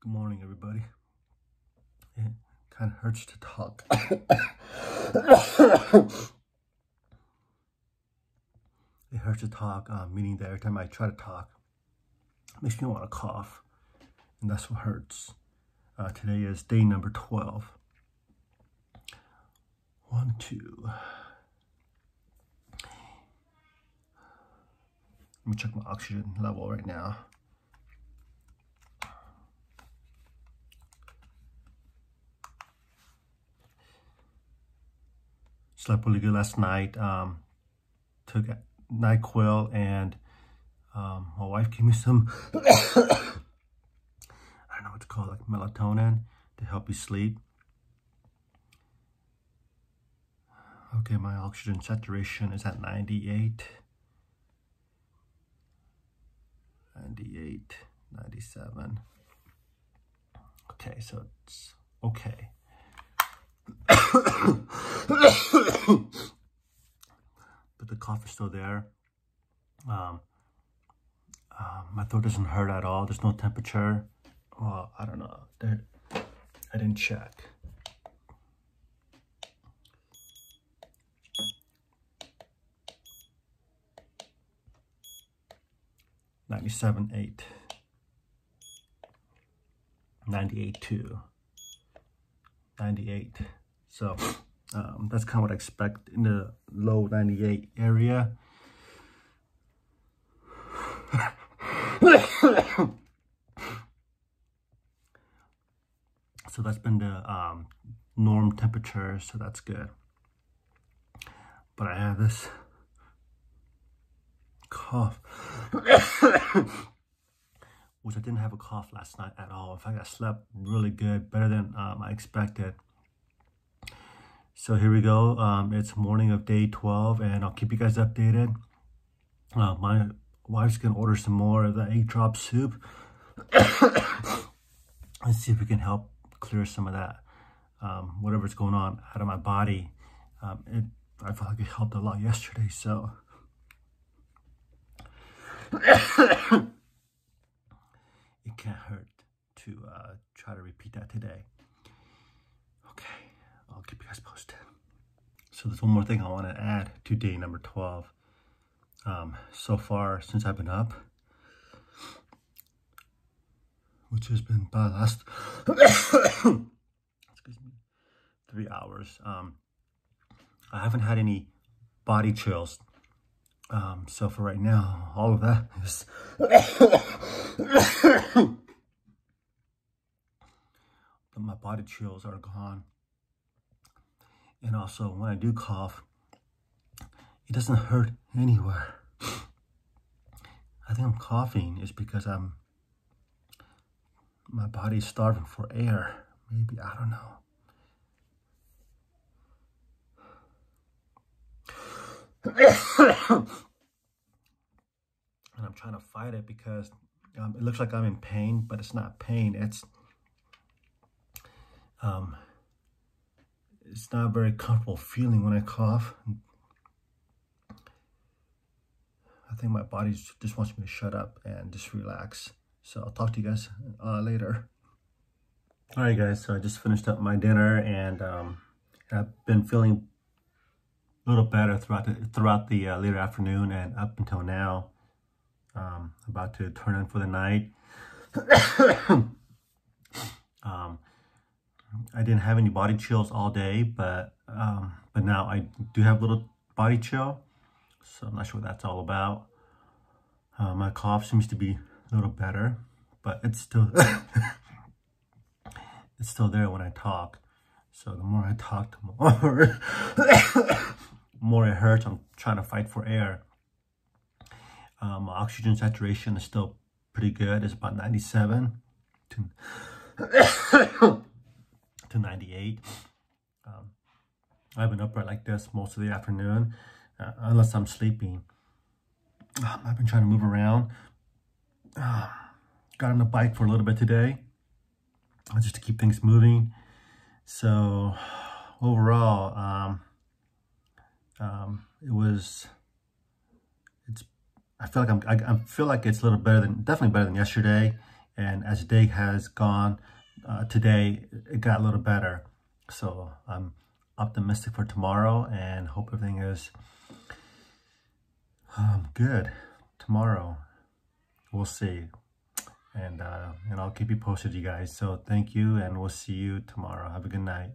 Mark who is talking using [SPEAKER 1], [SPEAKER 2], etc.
[SPEAKER 1] Good morning, everybody. It kind of hurts to talk. It hurts to talk, meaning that every time I try to talk, it makes me want to cough, and that's what hurts. Today is day number 12. 1, 2. Let me check my oxygen level right now. Slept really good last night. Took NyQuil, and my wife gave me some, I don't know what it's called, like melatonin to help you sleep. Okay, my oxygen saturation is at 98. 98, 97. Okay, so it's okay. But the cough is still there. My throat doesn't hurt at all. There's no temperature. Well, I don't know. I didn't check. $97.8. 98.2. 98. So that's kind of what I expect in the low 98 area. So that's been the norm temperature, so that's good. But I have this cough, which I didn't have a cough last night at all. In fact, I slept really good, better than I expected. So here we go. It's morning of day 12, and I'll keep you guys updated. My wife's gonna order some more of the 8-drop soup and see if we can help clear some of that, whatever's going on out of my body. I felt like it helped a lot yesterday, so it can't hurt to try to repeat that today. Okay, I'll keep you guys posted. So there's one more thing I want to add to day number 12. So far, since I've been up, which has been about the last excuse me, 3 hours, I haven't had any body chills. So for right now, all of that is but my body chills are gone. And also, when I do cough, it doesn't hurt anywhere. I think I'm coughing is because my body's starving for air. Maybe, I don't know. And I'm trying to fight it because it looks like I'm in pain, but it's not pain. It's not a very comfortable feeling when I cough. I think my body just wants me to shut up and just relax. So I'll talk to you guys later. All right, guys. So I just finished up my dinner, and I've been feeling a little better throughout the later afternoon and up until now. About to turn in for the night. I didn't have any body chills all day, but now I do have a little body chill, so I'm not sure what that's all about. My cough seems to be a little better, but it's still it's still there when I talk. So the more I talk, the more it hurts. I'm trying to fight for air. My oxygen saturation is still pretty good. It's about 97 to 98. I've been upright like this most of the afternoon, unless I'm sleeping. I've been trying to move around. Got on the bike for a little bit today, just to keep things moving. So overall, I feel like I feel like it's a little better than, definitely better than yesterday, And as the day has gone, today it got a little better. So I'm optimistic for tomorrow and hope everything is good tomorrow. We'll see. And I'll keep you posted, you guys. So thank you, and we'll see you tomorrow. Have a good night.